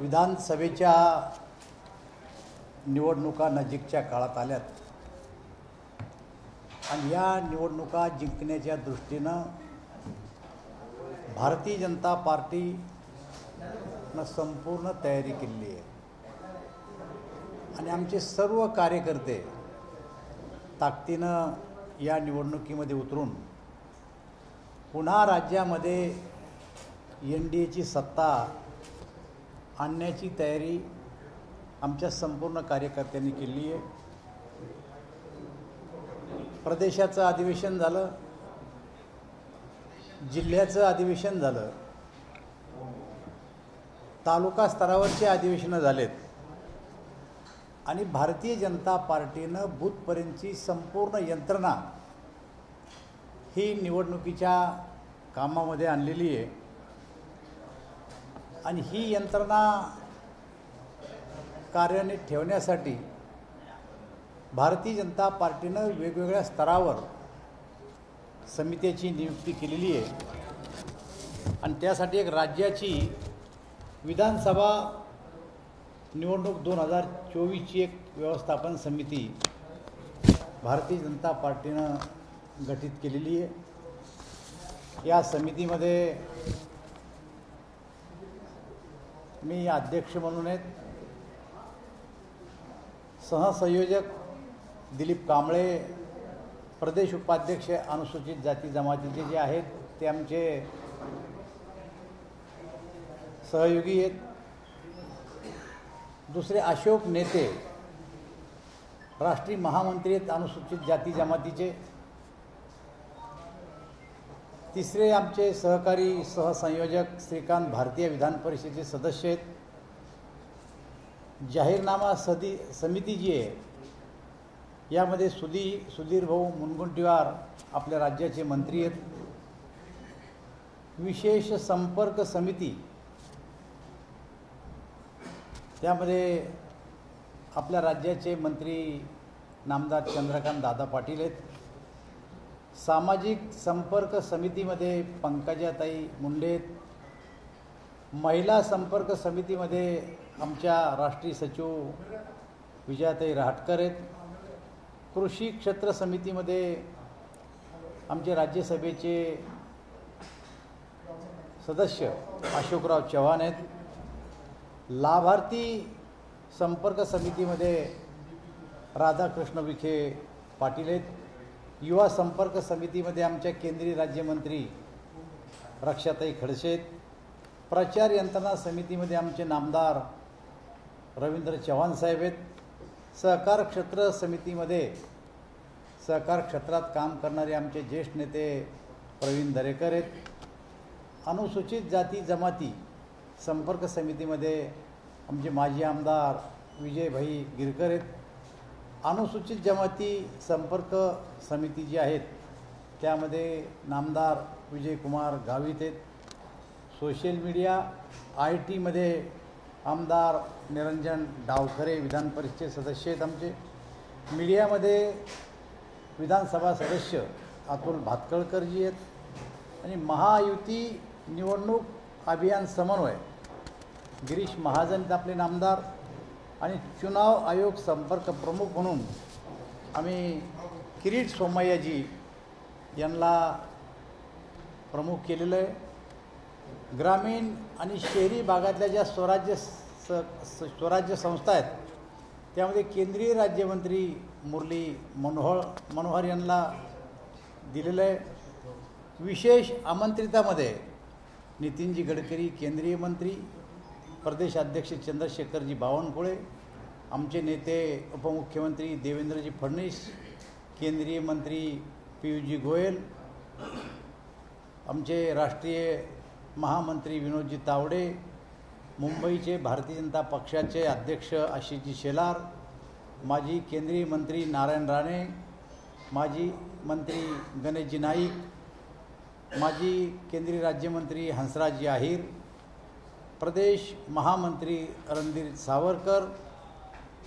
विधानसभेच्या निवडणुका नजीकच्या काळात आल्यात आणि या निवडणुका जिंकण्याच्या दृष्टीनं भारतीय जनता पार्टीनं संपूर्ण तयारी केली आहे आणि आमचे सर्व कार्यकर्ते ताकदीनं या निवडणुकीमध्ये उतरून पुन्हा राज्यामध्ये NDAची सत्ता आणण्याची तयारी आमच्या संपूर्ण कार्यकर्त्यांनी केली आहे। प्रदेशाचं अधिवेशन झालं, जिल्ह्याचं अधिवेशन झालं, तालुका स्तरावरचे अधिवेशनं झालेत आणि भारतीय जनता पार्टीनं बूथपर्यंतची संपूर्ण यंत्रणा ही निवडणुकीच्या कामामध्ये आणलेली आहे आणि ही यंत्रणा कार्यान्वित ठेवण्यासाठी भारतीय जनता पार्टीनं वेगवेगळ्या स्तरावर समित्याची नियुक्ती केलेली आहे आणि त्यासाठी एक राज्याची विधानसभा निवडणूक 2024ची एक व्यवस्थापन समिती भारतीय जनता पार्टीनं गठीत केलेली आहे। या समितीमध्ये मी अध्यक्ष म्हणून आहेत, सहसंयोजक दिलीप कांबळे, प्रदेश उपाध्यक्ष अनुसूचित जाती जमातीचे जे आहेत ते आमचे सहयोगी आहेत, दुसरे अशोक नेते राष्ट्रीय महामंत्री आहेत अनुसूचित जाती जमातीचे, तिसरे आमचे सहकारी सहसंयोजक श्रीकांत भारतीय विधान परिषदेचे सदस्य आहेत। जाहीरनामा समिती जी आहे यामध्ये सुधीर भाऊ मुनगंटीवार आपल्या राज्याचे मंत्री आहेत। विशेष संपर्क समिती त्यामध्ये आपल्या राज्याचे मंत्री नामदार चंद्रकांत दादा पाटील आहेत। सामाजिक संपर्क समितीमध्ये पंकजाताई मुंडे आहेत। महिला संपर्क समितीमध्ये आमच्या राष्ट्रीय सचिव विजयाताई रहाटकर आहेत। कृषी क्षेत्र समितीमध्ये आमचे राज्यसभेचे सदस्य अशोकराव चव्हाण आहेत। लाभार्थी संपर्क समितीमध्ये राधाकृष्ण विखे पाटील आहेत। युवा संपर्क समितीमध्ये आमच्या केंद्रीय राज्यमंत्री रक्षाताई खडसे आहेत। प्रचार यंत्रणा समितीमध्ये आमचे नामदार रवींद्र चव्हाण साहेब आहेत। सहकार क्षेत्र समितीमध्ये सहकार क्षेत्रात काम करणारे आमचे ज्येष्ठ नेते प्रवीण दरेकर आहेत। अनुसूचित जाती जमाती संपर्क समितीमध्ये आमचे माजी आमदार विजयभाई गिरकर आहेत। अनुसूचित जमाती संपर्क समिती जी आहेत त्यामध्ये नामदार विजयकुमार गावित आहेत। सोशल मीडिया IT मध्ये आमदार निरंजन डावखरे विधान परिषदेचे सदस्य आहेत आमचे। मीडियामध्ये विधानसभा सदस्य अतुल भातखळकरजी आहेत आणि महायुती निवडणूक अभियान समन्वय गिरीश महाजन आपले नामदार आणि चुनाव आयोग संपर्क प्रमुख म्हणून आम्ही किरीट सोमय्याजी यांना प्रमुख केलेलं आहे। ग्रामीण आणि शहरी भागातल्या ज्या स्वराज्य संस्था आहेत त्यामध्ये केंद्रीय राज्यमंत्री मुरली मनोहर यांना दिलेलं आहे। विशेष आमंत्रितामध्ये नितीनजी गडकरी केंद्रीय मंत्री, प्रदेशाध्यक्ष चंद्रशेखरजी बावनकुळे, आमचे नेते उपमुख्यमंत्री देवेंद्रजी फडणवीस, केंद्रीय मंत्री पीयूषजी गोयल, आमचे राष्ट्रीय महामंत्री विनोदजी तावडे, मुंबईचे भारतीय जनता पक्षाचे अध्यक्ष आशिषजी शेलार, माजी केंद्रीय मंत्री नारायण राणे, माजी मंत्री गणेशजी नाईक, माजी केंद्रीय राज्यमंत्री हंसराजजी आहिर, प्रदेश महामंत्री रणधीर सावरकर,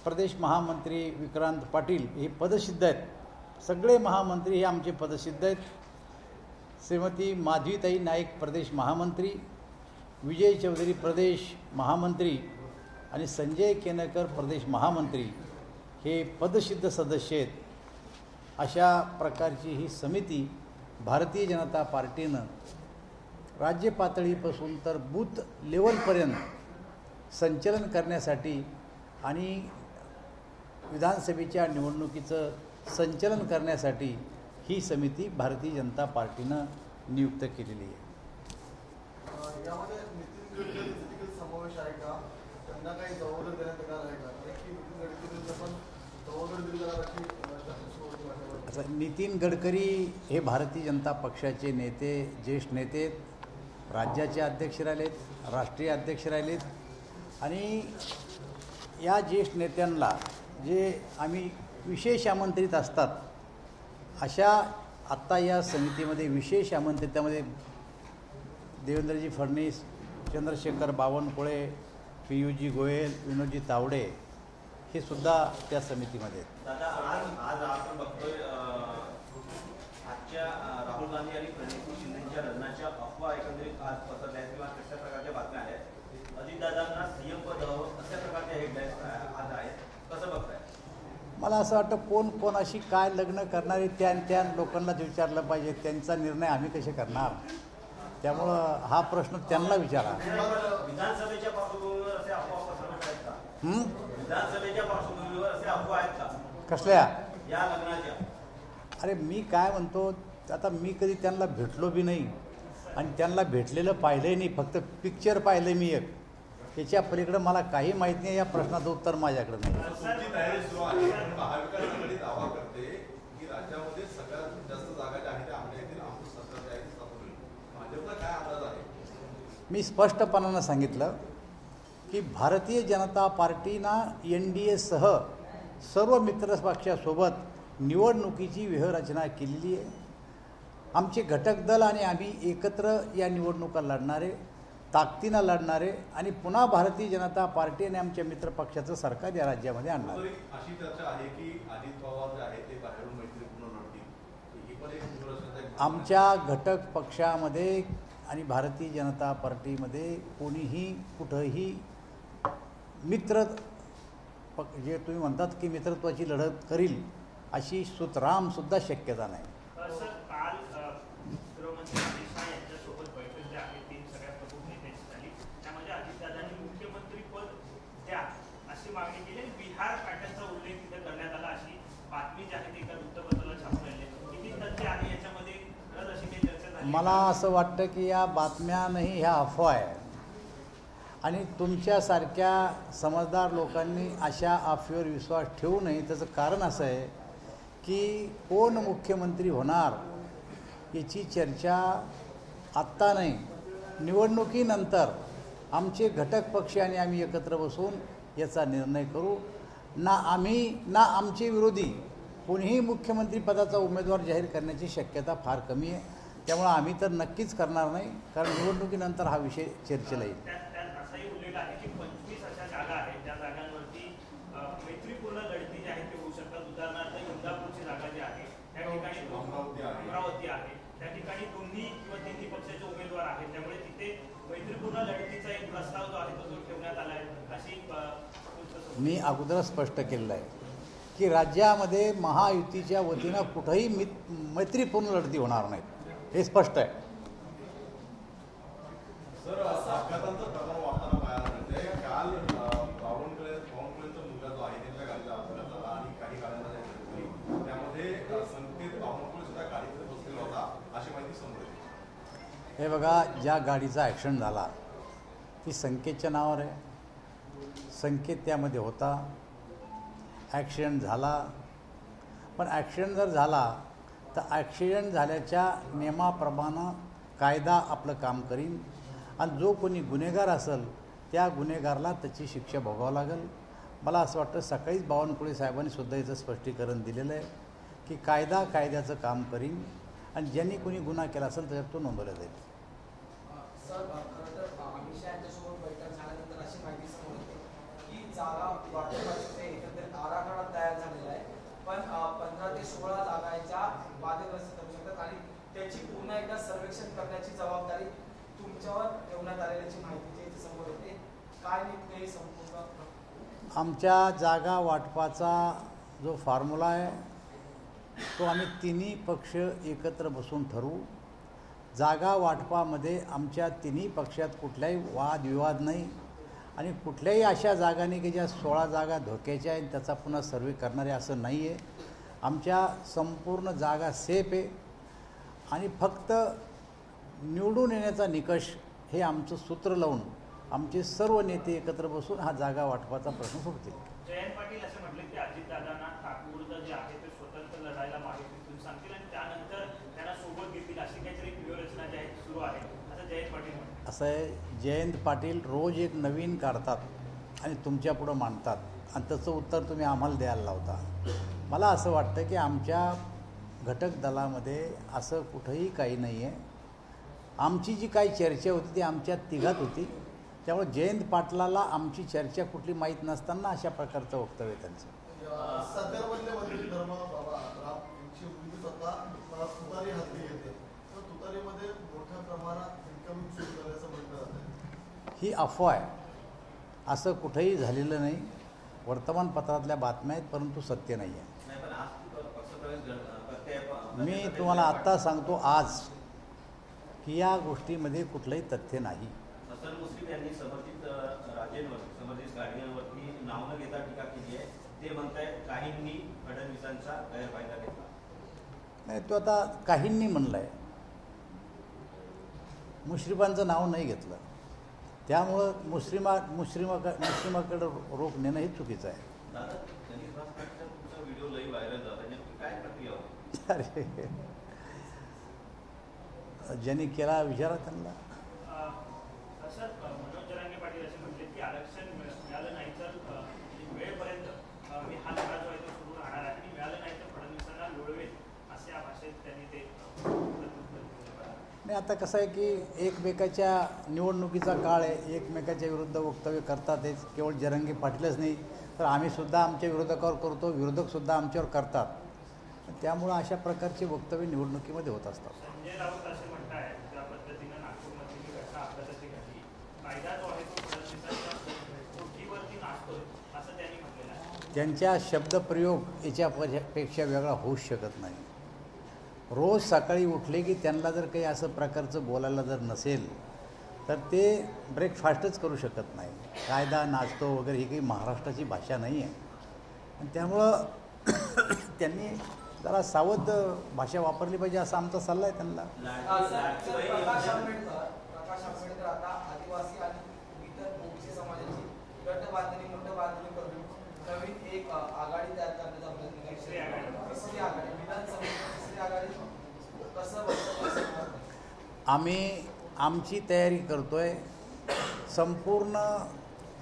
प्रदेश महामंत्री विक्रांत पाटील हे पदसिद्ध आहेत। सगळे महामंत्री हे आमचे पदसिद्ध आहेत। श्रीमती माधवीताई नाईक प्रदेश महामंत्री, विजय चौधरी प्रदेश महामंत्री, आणि संजय केनेकर प्रदेश महामंत्री हे पदसिद्ध सदस्य आहेत. अशा प्रकारची ही समिती भारतीय जनता पार्टीनं राज्य पातळीपासून तर बूथ लेवलपर्यंत संचलन करण्यासाठी आणि विधानसभेच्या निवडणुकीचं संचलन करण्यासाठी ही समिती भारतीय जनता पार्टीनं नियुक्त केलेली आहे. यामध्ये नितीन गडकरींचा समावेश आहे का? त्यांना काही जबाबदारी देण्यात येणार आहे का? की नितीन गडकरींचा पण जबाबदारी दिली जाणार आता नितीन गडकरी हे भारतीय जनता पक्षाचे नेते, ज्येष्ठ नेते, राज्याचे अध्यक्ष राहिलेत, राष्ट्रीय अध्यक्ष राहिलेत आणि या ज्येष्ठ नेत्यांना जे आम्ही विशेष आमंत्रित असतात अशा आत्ता या समितीमध्ये विशेष आमंत्रित त्यामध्ये देवेंद्रजी फडणवीस, चंद्रशेखर बावनकुळे, पीयूजी गोयल, विनोदजी तावडे हे सुद्धा त्या समितीमध्ये आहेत. दादा आज आपण बघतोय आजच्या राहुल गांधी आणि प्रणिती शिंदेच्या लग्नाच्या अफवा एकंदरीत आज पसरल्या आहेत किंवा कशा प्रकारच्या बातम्या आहेत. अजितदादांना सीएम पद अशा प्रकारच्या हेडलाईन्स आज आहेत. कसं बघताय? मला असं वाटतं कोण कोणाशी काय लग्न करणारे त्या लोकांनाच विचारलं पाहिजे. त्यांचा निर्णय आम्ही कसे करणार? त्यामुळं हा प्रश्न त्यांना विचारा. विधानसभेच्या पार्श्वभूमीवर असे अफवा पसरवत आहेत का? विधानसभेच्या पार्श्वभूमीवर असे अफवा आहेत का? कसल्या? या लग्नाच्या. अरे मी काय म्हणतो, आता मी कधी त्यांना भेटलो बी नाही आणि त्यांना भेटलेलं पाहिलंही नाही, फक्त पिक्चर पाहिलं मी एक. त्याच्या पलीकडं मला काही माहीत नाही. या प्रश्नाचं उत्तर माझ्याकडे नाही. तयारी सुरू आहे. महाविकास आघाडी दावा करते की राज्यामध्ये सगळ्यात जास्त जागा ज्या आहेत त्या आपल्या येथील आमचं सरकार आहे. भाजपचा काय अंदाज आहे? मी स्पष्टपणानं सांगितलं की भारतीय जनता पार्टीनं NDA सह सर्व मित्रपक्षासोबत निवडणुकीची व्यूहरचना केलेली आहे. आमचे घटक दल आणि आम्ही एकत्र या निवडणुका लढणारे, ताकदीनं लढणारे आणि पुन्हा भारतीय जनता पार्टी आणि आमच्या मित्रपक्षाचं सरकार या राज्यामध्ये आणणार. अशी चर्चा आहे की अजित पवार जे आहे ते बाहेरून मैत्रीपूर्ण लढतील. ही पण एक आमच्या घटक पक्षामध्ये आणि भारतीय जनता पार्टीमध्ये कोणीही कुठंही जे तुम्ही म्हणतात की मित्रत्वाची लढत करील अशी सुतरामसुद्धा शक्यता नाही. सर, काल गृहमंत्री अमित शहा यांच्यासोबत बैठक जी आहे ती सगळ्या प्रमुख नेत्यांची झाली. त्यामध्ये अजितदादांनी मुख्यमंत्री पद द्या अशी मागणी केली. बिहार पॅटर्नचा उल्लेख तिथे करण्यात आला अशी बातमी जी आहे ती एका वृत्तपत्राला छापून आली. किती तथ्य आहे याच्यामध्ये खरंच अशी काही चर्चा झाली? मला असं वाटतं की या बातम्या नाही, ह्या अफवा आहे आणि तुमच्यासारख्या समजदार लोकांनी अशा अफवेवर विश्वास ठेवू नये. त्याचं कारण असं आहे की कोण मुख्यमंत्री होणार याची चर्चा आत्ता नाही, निवडणुकीनंतर आमचे घटक पक्ष आणि आम्ही एकत्र बसून याचा निर्णय करू. ना आम्ही ना आमचे विरोधी कोणीही मुख्यमंत्री पदाचा उमेदवार जाहीर करण्याची शक्यता फार कमी आहे. त्यामुळे आम्ही तर नक्कीच करणार नाही, कारण निवडणुकीनंतर हा विषय चर्चेला येईल. त्यात असाही उल्लेख आहे की 25 अशा जागा आहेत ज्या जागांवरती मैत्रीपूर्ण लढती जी आहेत ते होऊ शकतात. उदाहरणार्थ इंदापूरची जागा जी आहे त्या ठिकाणी अमरावती आहे, त्या ठिकाणी दोन्ही किंवा तिन्ही पक्षाचे उमेदवार आहेत. त्यामुळे तिथे मैत्रीपूर्ण लढतीचा एक प्रस्ताव जो आहे तो ठेवण्यात आला आहे अशी मी अगोदर स्पष्ट केलेलं आहे की राज्यामध्ये महायुतीच्या वतीनं कुठंही मैत्रीपूर्ण लढती होणार नाहीत, हे स्पष्ट आहे. सर, अपघातांचं प्रमाण वाढताना पाहायला मिळते. काल बावनकुळेंचा मुलगा जो आहे त्यांच्या गाडीचा अपघात झाला आणि काही गाड्यांना त्यामध्ये संकेत बावनकुळे सुद्धा गाडीमध्ये बसलेला होता अशी माहिती समोर येते. हे बघा, ज्या गाडीचा ॲक्सिडेंट झाला ती संकेतच्या नावावर आहे. संकेत त्यामध्ये होता, ॲक्सिडेंट झाला. पण ॲक्सिडेंट जर झाला तर ॲक्सिडेंट झाल्याच्या नियमाप्रमाणे कायदा आपलं काम करीन आणि जो कोणी गुन्हेगार असेल त्या गुन्हेगाराला त्याची शिक्षा भोगावं लागेल. मला असं वाटतं सकाळीच बावनकुळे साहेबांनी सुद्धा याचं स्पष्टीकरण दिलेलं आहे की कायदा कायद्याचं काम करीन आणि ज्यांनी कोणी गुन्हा केला असेल त्याच्यात तो नोंदवला जाईल. सर, खरं तर अमित शहा यांच्यासोबत बैठक झाल्यानंतर अशी माहिती समोर येते की जागा वाटपाचे एकंदरीत आराखडा तयार झालेला आहे, पण 15 ते 16 जागांच्या वादग्रस्त करू शकतात आणि त्याची पुन्हा एकदा सर्वेक्षण करण्याची जबाबदारी तुमच्यावर ठेवण्यात आलेल्याची माहिती जी समोर येते. काय काय नेमकं हे संपूर्ण आमच्या जागा वाटपाचा जो फॉर्म्युला आहे तो आम्ही तिन्ही पक्ष एकत्र बसून ठरवू. जागा वाटपामध्ये आमच्या तिन्ही पक्षात कुठलाही वादविवाद नाही आणि कुठल्याही अशा जागांनी की ज्या 16 जागा धोक्याच्या आहेत त्याचा पुन्हा सर्वे करणारे असं नाही आहे. आमच्या संपूर्ण जागा सेफ आहे आणि फक्त निवडून येण्याचा निकष हे आमचं सूत्र लावून आमचे सर्व नेते एकत्र बसून हा जागा वाटपाचा प्रश्न सोडतील. जयंत पाटील असं म्हटले की अजितदादांना ठाकूरचं जे आहे ते स्वतंत्र लढायला माहिती सांगतील आणि त्यानंतर त्यांना सोबत घेतील अशी काहीतरी व्यूहरचना जी आहे ती सुरू आहे असं जयंत पाटील म्हणतात. असं आहे, जयंत पाटील रोज एक नवीन काढतात आणि तुमच्या पुढं मांडतात आणि त्याचं उत्तर तुम्ही आम्हाला द्यायला लावता. मला असं वाटतं की आमच्या घटक दलामध्ये असं कुठंही काही नाही आहे. आमची जी काही चर्चा होती ती आमच्या तिघात होती. त्यामुळे जयंत पाटलाला आमची चर्चा कुठली माहीत नसताना अशा प्रकारचं वक्तव्य त्यांचं. सरकारमधले मंत्री धर्म बाबा यांची विविध सत्ता तुतारी हाती घेते तर तुतारीमध्ये मोठ्या प्रमाणात इन्कमिंग सुरू झाल्याचं म्हटलं जातं. ही अफवा आहे. असं कुठंही झालेलं नाही. वर्तमानपत्रातल्या बातम्या आहेत परंतु सत्य नाही आहे. नाही, पण आज पक्षप्रवेश करते. मी तुम्हाला आत्ता सांगतो आज की या गोष्टीमध्ये कुठलंही तथ्य नाही. हसन मुश्रीफ यांनी समर्थित राजेंवर समर्थित गाडगेंवरती नाव न घेता टीका केली आहे. ते म्हणतायत काहींनी फडणवीसांचा गैरफायदा घेतला. नाही, तो आता काहींनी म्हणलं आहे, मुश्रीफांचं नाव नाही घेतलं. त्यामुळं मुस्लिमाकडे रोख नेणं हे चुकीचं आहे. दादा, गणेश भास्करचा तुमचा व्हिडिओ लई व्हायरल झाला. नेमकी काय प्रक्रिया होती? अरे ज्यांनी केला विचारा त्यांना. सर, मनोज जरांगे पाटील असे म्हटले की आरक्षण मिळालं नाही तर वेळेपर्यंत मी हा लढा जो आहे तो सुरू राहणार आहे आणि मिळालं नाही तर फडणवीसांना लोळवेल अशा भाषेत त्यांनी ते नाही, आता कसं आहे की एकमेकाच्या निवडणुकीचा काळ आहे. एकमेकाच्या विरुद्ध वक्तव्य करतात. हे केवळ जरांगे पाटीलच नाही तर आम्हीसुद्धा आमच्या विरोधकावर करतो, विरोधकसुद्धा आमच्यावर करतात. त्यामुळं अशा प्रकारचे वक्तव्य निवडणुकीमध्ये होत असतात. संजय राऊत असे म्हणताय त्या पद्धतीनं नागपूरमध्ये जी घटना अपघाताची घडली, कायदा जो आहे तो फडणवीसांच्या पोटीवरती नाचतोय असं त्यांनी म्हटलेलं आहे. त्यांच्या शब्दप्रयोग याच्यापेक्षा वेगळा होऊच शकत नाही. रोज सकाळी उठले की त्यांना जर काही असं प्रकारचं बोलायला जर नसेल तर ते ब्रेकफास्टच करू शकत नाही. कायदा नाचतो वगैरे ही काही महाराष्ट्राची भाषा नाही आहे. आणि त्यामुळं त्यांनी जरा सावध भाषा वापरली पाहिजे असा आमचा सल्ला आहे त्यांना. प्रकाश आंबेडकर आता आदिवासी आणि इतर ओबीसी समाजाची गट बांधणी करून नवीन एक आघाडी तयार करण्याचा प्रयत्न करते. तिसरी आघाडी विधानसभेची तिसरी आघाडी कसं बघतो? आमची तयारी करतोय. संपूर्ण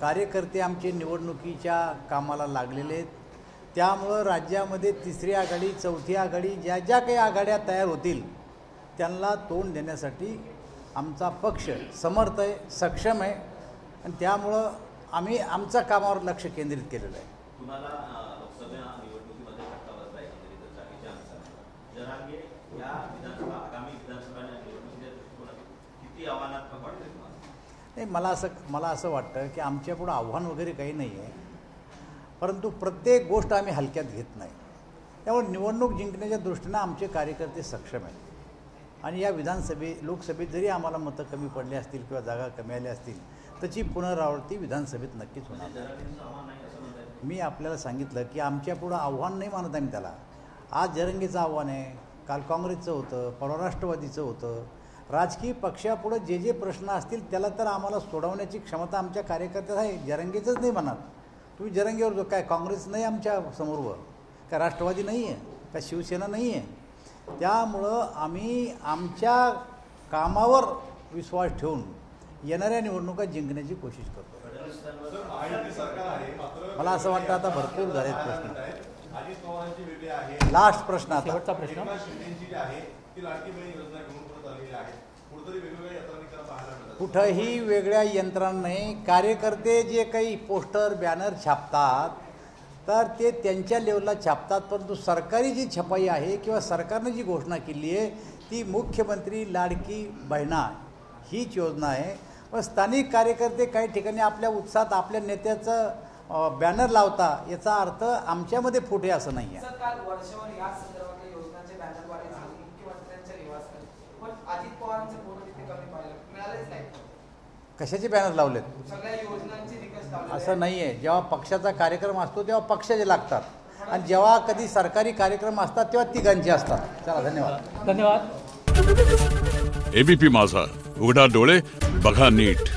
कार्यकर्ते आमचे निवडणुकीच्या कामाला लागलेले आहेत. त्यामुळं राज्यामध्ये तिसरी आघाडी, चौथी आघाडी ज्या ज्या काही आघाड्या तयार होतील त्यांना तोंड देण्यासाठी आमचा पक्ष समर्थ आहे, सक्षम आहे आणि त्यामुळं आम्ही आमच्या कामावर लक्ष केंद्रित केलेलं आहे. तुम्हाला लोकसभा निवडणुकीमध्ये फटका बसला एकंदरीत जागेच्या अनुसार. जरांगे या आगामी विधानसभा निवडणुकीच्या दृष्टिकोनातून किती आव्हानात्मक वाटते तुम्हाला? नाही, मला असं वाटतं की आमच्यापुढं आव्हान वगैरे काही नाही आहे. परंतु प्रत्येक गोष्ट आम्ही हलक्यात घेत नाही. त्यामुळे निवडणूक जिंकण्याच्या दृष्टीनं आमचे कार्यकर्ते सक्षम आहेत आणि या लोकसभेत जरी आम्हाला मतं कमी पडली असतील किंवा जागा कमी आल्या असतील त्याची पुनरावृत्ती विधानसभेत नक्कीच होणार. मी आपल्याला सांगितलं की आमच्यापुढं आव्हान नाही मानत आम्ही त्याला. आज जरंगीचं आव्हान आहे, काल काँग्रेसचं होतं, परवा राष्ट्रवादीचं होतं. राजकीय पक्षापुढं जे जे प्रश्न असतील त्याला तर आम्हाला सोडवण्याची क्षमता आमच्या कार्यकर्त्यात आहे. जरंगीचंच नाही म्हणणार. तुम्ही जरंगीवर जो काय काँग्रेस नाही आमच्या समोर, काय राष्ट्रवादी नाही आहे, काय शिवसेना नाही आहे. त्यामुळं आम्ही आमच्या कामावर विश्वास ठेवून येणाऱ्या निवडणुका जिंकण्याची कोशिश करतो. मला असं वाटतं आता भरपूर झालेत प्रश्न. लास्ट प्रश्न आता. शेवटचा प्रश्न. शिंदेची जी आहे ती लाडकी बहीण योजना घेऊन परत आलेली आहे. कुठेतरी वेगवेगळ्या यंत्रणा पाहायला मिळतात. कुठंही वेगळ्या यंत्रणा नाही. कार्यकर्ते जे काही पोस्टर बॅनर छापतात तर ते त्यांच्या लेवलला छापतात. परंतु सरकारी जी छपाई आहे किंवा सरकारने जी घोषणा केली आहे ती मुख्यमंत्री लाडकी बहिणा हीच योजना आहे पण स्थानिक कार्यकर्ते काही ठिकाणी आपल्या उत्साहात आपल्या नेत्याचं बॅनर लावता, याचा अर्थ आमच्यामध्ये फूट आहे असं नाही आहे. सर, काल वर्षभर या संदर्भातल्या योजनांचे बॅनरद्वारे झाले मुख्यमंत्र्यांच्या निवासस्थानी, पण अजित पवारांचे फोटो तिथे कमी पाहिलं मिळालेच नाही. कशाचे बॅनर लावलेत? सगळ्या योजनांचे निकष लावले. असं नाही आहे. जेव्हा पक्षाचा कार्यक्रम असतो तेव्हा पक्षाचे लागतात, आणि जेव्हा कधी सरकारी कार्यक्रम असतात तेव्हा तिघांचे असतात. चला, धन्यवाद. एबीपी माझा, उघडा डोळे बघा नीट.